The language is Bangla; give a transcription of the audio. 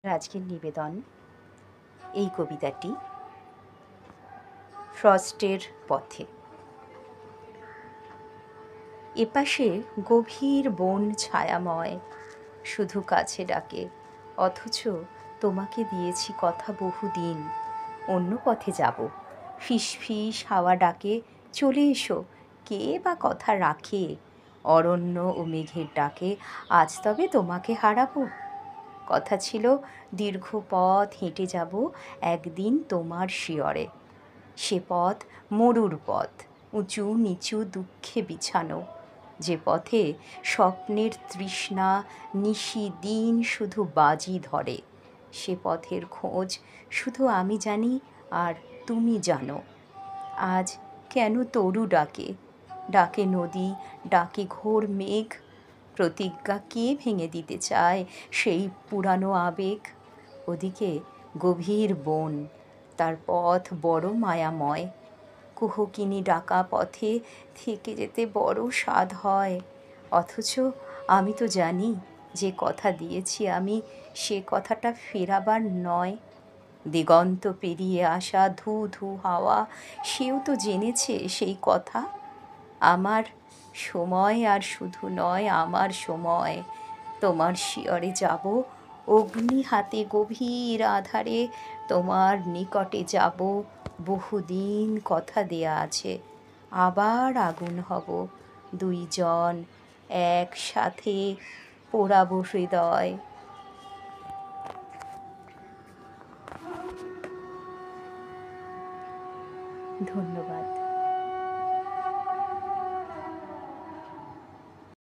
আজকের নিবেদন এই কবিতাটি ফ্রস্টের পথে। এপাশে গভীর বন ছায়াময়, শুধু কাছে ডাকে, অথচ তোমাকে দিয়েছি কথা বহুদিন। অন্য পথে যাব, ফিসফিস হাওয়া ডাকে, চলে এসো, কে বা কথা রাখে। অরণ্য ও মেঘের ডাকে আজ তবে তোমাকে হারাবো। কথা ছিল দীর্ঘ পথ হেঁটে যাব একদিন তোমার শিয়রে। সে পথ মরুর পথ, উঁচু নিচু দুঃখে বিছানো, যে পথে স্বপ্নের তৃষ্ণা নিশি দিন শুধু বাজি ধরে। সে পথের খোঁজ শুধু আমি জানি আর তুমি জানো। আজ কেন তরু ডাকে, ডাকে নদী, ডাকে ঘোর মেঘ। প্রতিজ্ঞা কে ভেঙে দিতে চায় সেই পুরানো আবেগ। ওদিকে গভীর বন, তার পথ বড় মায়াময়। কুহকিনী ডাকা পথে থেকে যেতে বড় স্বাদ হয়। অথচ আমি তো জানি, যে কথা দিয়েছি আমি, সে কথাটা ফেরাবার নয়। দিগন্ত পেরিয়ে আসা ধু ধু হাওয়া, সেও তো জেনেছে সেই কথা। আমার সময় আর শুধু নয়, আমার সময় তোমার শিয়রে যাব। অগ্নি হাতে গভীর আধারে তোমার নিকটে যাব। বহুদিন কথা দেয়া আছে, আবার আগুন হব, দুইজন একসাথে পোড়াবো হৃদয়। ধন্যবাদ।